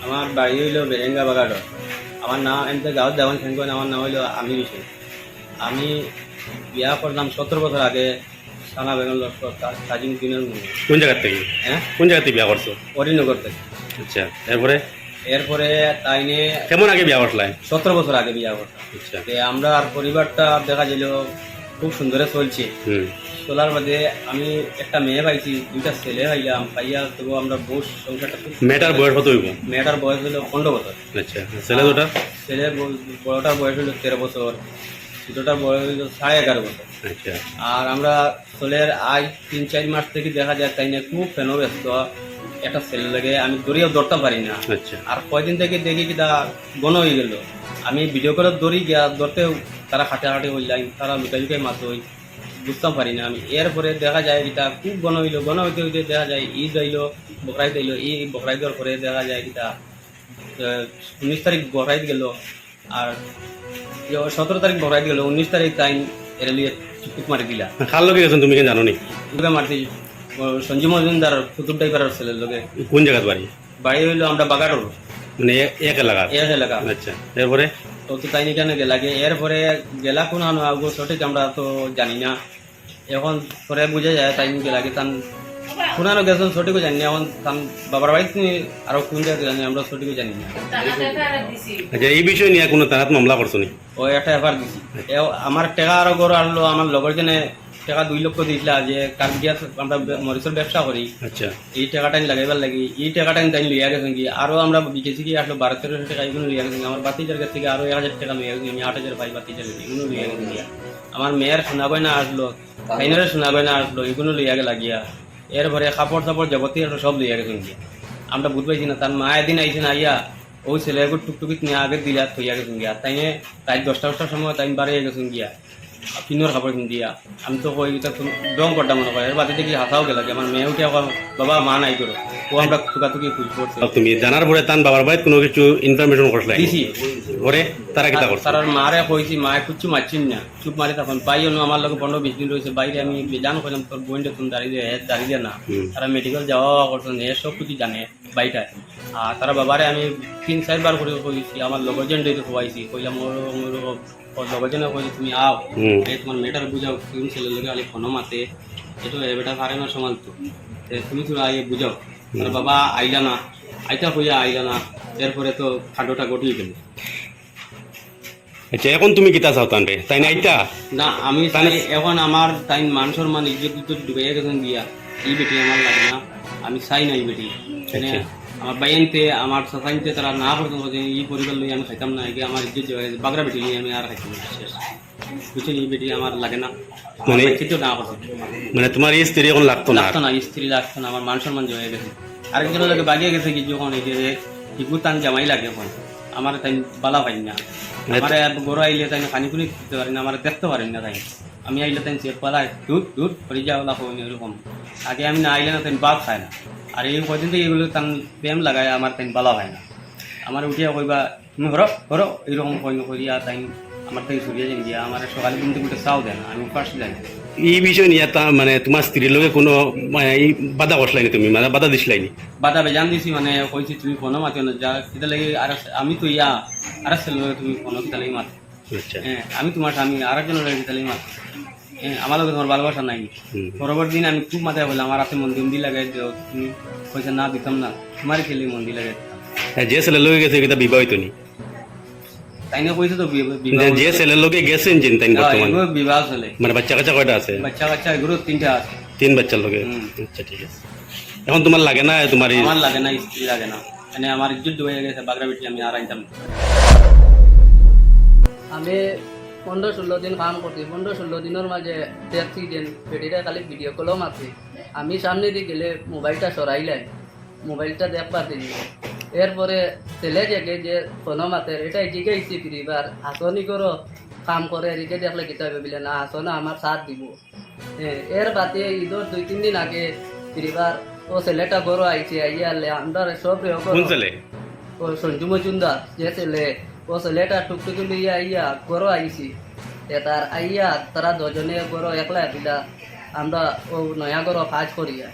আমার বাড়ি হইল বেরেঙ্গা বাগাড়। আমার নাম এমনি গাঁৱত যাওয়ান সেনকন আমার নাম হইল আমির হোসেন। আমি বিয়া করলাম 17 বছর আগে সানা বেগম লস্কর তাজিমুদ্দিনের মেয়ে। কোন জায়গা থেকে? হ্যাঁ, কোন জায়গা থেকে বিয়া করছো? অরিনগর থেকে। আচ্ছা, এরপরে এরপরে তাইনে কেমন আগে বিয়া করলাই? 17 বছর আগে বিয়া করতাম। আচ্ছা। আমরা আর পরিবারটা দেখা গেল খুব সুন্দরে চলছে। চলার বাদে আমি একটা মেয়ে পাইছি, 2টা ছেলে পাইলাম। পাইয়া তবু আমরা বস সংসারটা খুব। মেয়েটার বয়স কত হইব? মেয়েটার বয়স হলো 15 বছর। আচ্ছা, ছেলে দুটা? ছেলের বড়টার বয়স হলো 13 বছর, ছোটটার বয়স হলো 11.5 বছর। আচ্ছা। আর আমরা ছেলের আজ 3-4 মাস থেকে দেখা যায় তাই না খুব ফেনো ব্যস্ত। একটা ছেলে লাগে আমি দড়িও ধরতে পারি না। আচ্ছা। আর কয়দিন থেকে দেখি কি তা বন হয়ে গেল। আমি ভিডিও করে দড়ি গিয়া ধরতেও তারা হাঁটাহাঁটি হইলাম, তারা লুকাই লুকাই মাছ হই, বুঝতে পারি না আমি। এরপরে দেখা যায় এটা খুব বন হইলো, বন হইতে হইতে দেখা যায় ঈদ আইলো, বকরাইদ আইলো। এই বকরাইদ দেওয়ার পরে দেখা যায় এটা 19 তারিখ বকরাইদ গেল। আর 17 তারিখ বকরাইদ গেল, 19 তারিখ তাই এরালিয়ে চুপ মারি দিলা। কার লগে গেছেন তুমি কেন জানো নি? দুর্গা মারতি সঞ্জীব মজুমদার কুতুব ড্রাইভারের ছেলের লগে। কোন জায়গার বাড়ি? বাড়ি হইলো আমরা বাগাটোর, মানে এক এলাকা? এক এলাকা। আচ্ছা, এরপরে তো তাই কেন গেলাগে। এরপরে গেলা কোন আগো সঠিক আমরা তো জানি না। এখন পরে বুঝা যায় তাই গেলাগে তান কোনানো গেছেন সঠিকও জানি না। এখন তান বাবার বাড়িতে আরো কোন জায়গায় জানি আমরা সঠিকও জানি না। আচ্ছা, এই বিষয় নিয়ে কোনো থানাত মামলা করছো নি? ওই একটা এফআর দিছি। আমার টাকা আরো গড় আনলো। আমার লগর জনে টাকা 2 লক্ষ দিয়েছিল যে কাল গিয়া আমরা মরিচের ব্যবসা করি। আচ্ছা। এই টাকাটা লাগাইবার লাগি, এই টাকাটা তাই লইয়া গেছেন কি। আরো আমরা বিকেছি কি আসলো 1200-1300 টাকা এগুলো লইয়া গেছেন। আমার বাতিজার কাছ থেকে আরো 1000 টাকা লইয়া গেছেন। আমি 8000 পাই বাতিজার, এগুলো লইয়া গেছেন গিয়া। আমার মেয়ের শোনা গয়না আসলো, ফাইনালের শোনা গয়না আসলো, এগুলো লইয়া গেলা গিয়া। এরপরে কাপড় চাপড় যাবতীয় সব লইয়া গেছেন গিয়া। আমরা বুঝ পাইছি না। তার মা একদিন আইছেন আইয়া ওই ছেলেগুলো টুকটুকিত নিয়ে আগে দিলা থইয়া গেছেন গিয়া। তাই তাই 10টার সময় তাই বাড়িয়ে গেছেন গিয়া কিনোর খাবার দিয়া। আমি তো কই ডং করতাম মনে করে। এর বাদে দেখি হাসাও গেল যে আমার মেয়ে উঠে এখন বাবা মা নাই করো। ও আমরা টুকাটুকি খুঁজ করছি। তুমি জানার পরে তান বাবার বাড়িতে কোনো কিছু ইনফরমেশন করলাই? দিছি। পরে তারা কিতা করছে? তার মারে কইছি, মায়ে কিচ্ছু মারছিন না, চুপ মারি তখন পাই হলো। আমার লোক 15-20 দিন রয়েছে বাইরে। আমি জান করলাম তোর বোনটা তুমি দাঁড়িয়ে না। তারা মেডিকেল যাওয়া করছেন, এ সব কিছু জানে বাইটায়। আর তারা বাবারে আমি 3-4 বার করে কইছি। আমার লগরজন ডেকে খোয়াইছি, কইলাম ওর লগরজনে কইছি তুমি আও, তোমার মেয়েটার বুঝাও, তুমি ছেলের লোকে আলি ফোনও মাতে, এটা বেটা পারে না সমাল তো, তুমি তো আইয়ে বুঝাও। তার বাবা আইলা না, আইতা কইয়া আইলা না। এরপরে তো খাডোটা গটিয়ে গেল। আচ্ছা, এখন তুমি কিতা চাও তানরে? তাই না আইতা না আমি চাই এখন আমার তাই মান সম্মান ইজ্জত ডুবাইয়া গেছেন গিয়া। এই বেটি আমার লাগে না, আমি চাই না এই বেটি। আমার বাইনতে আমার সাসাইনতে তারা না করতাম এই পরিবার লই আমি খাইতাম না। একে আমার ইজ্জত যাওয়া বাগরা বেটি নিয়ে আমি আর খাইতাম না। শেষ বুঝছেন, এই বেটি আমার লাগে না। মানে না করছে, মানে তোমার এই স্ত্রী এখন লাগতো না? লাগতো না, স্ত্রী লাগতো না। আমার মান সম্মান জয়ে গেছে। আরেকজনের লোকে বাগিয়ে গেছে কি যখন এই যে ইগু টান জামাই লাগে এখন আমার তাই বালা পাই না। আমার গরু আইলে তাই পানি পুনি দিতে পারি না, আমার দেখতে পারেন না। তাই আমি আইলে তাই চেপ পালাই দুধ দুধ করে যাওয়া হয়নি এরকম। আগে আমি না আইলে না তাই বাদ খায় না। আর এই কদিন থেকে এগুলো তান প্রেম লাগায় আমার তাই বালা হয় না। আমার উঠিয়া কইবা তুমি ঘর ঘর এইরকম করিয়া তাই আমার তাই সরিয়ে যান গিয়া। আমার সকালে কিন্তু গোটে চাও দেয় না, আমি ফার্স্ট যাই। এই বিষয় নিয়ে মানে তোমার স্ত্রীর লোকে কোনো বাধা করছলাইনি তুমি? মানে বাধা দিছিলাইনি? বাধা বেজান দিছি, মানে কইছি তুমি ফোনও মাতিও না, যা সেটা লাগে। আর আমি তো ইয়া আর ছেলে তুমি ফোনও কিতা লাগে মাত। আচ্ছা। হ্যাঁ, আমি তোমার স্বামী আরেকজনের লাগে কিতা লাগে মাত। হ্যাঁ, আমার লোক তোমার ভালোবাসা নাই। পরবর্তী দিন আমি খুব মাথায় বললাম আমার হাতে মন্দির লাগাই দিও। তুমি পয়সা না দিতাম না, তোমারই খেলে মন্দির লাগাই দিতাম। যে ছেলের লোকে গেছে এটা বিবাহিত নি? তাই না কইছে তো যে ছেলের লোকে গেছেন যে তাই বর্তমানে বিবাহ চলে। মানে বাচ্চা কাচ্চা কয়টা আছে? বাচ্চা কাচ্চা এগুলো 3টা আছে। 3 বাচ্চার লোকে? আচ্ছা, ঠিক আছে। এখন তোমার লাগে না? তোমার আমার লাগে না, স্ত্রী লাগে না। মানে আমার ইজ্জত ডুবে গেছে বাগরা বেটি, আমি আর আইতাম না। আমি 15-16 দিন কাম করছি। 15-16 দিনের মাঝে দেখছি যে বেটিটা খালি ভিডিও কলও মারছি। আমি সামনে দিয়ে গেলে মোবাইলটা সরাইলাই, মোবাইলটা দেখবার দিলি। এরপরে ছেলে জেগে যে ফোনও মাতে এটা এদিকে ইচ্ছি ফিরিবার হাসনি করো কাম করে এদিকে দেখলে কিতা ভাবিলে না হাসনা আমার সাথ দিব। এর বাদে ঈদর 2-3 দিন আগে ফিরিবার ও ছেলেটা গরো আইছে, আইয়ালে আমরা সব ও সঞ্জু মজুমদার যে ছেলে, ও ছেলেটা টুকটুকি লইয়া আইয়া গরো আইছি। তার আইয়া তারা দুজনে গরো একলা দিলা। আমরা ও নয়া গরো কাজ করিয়া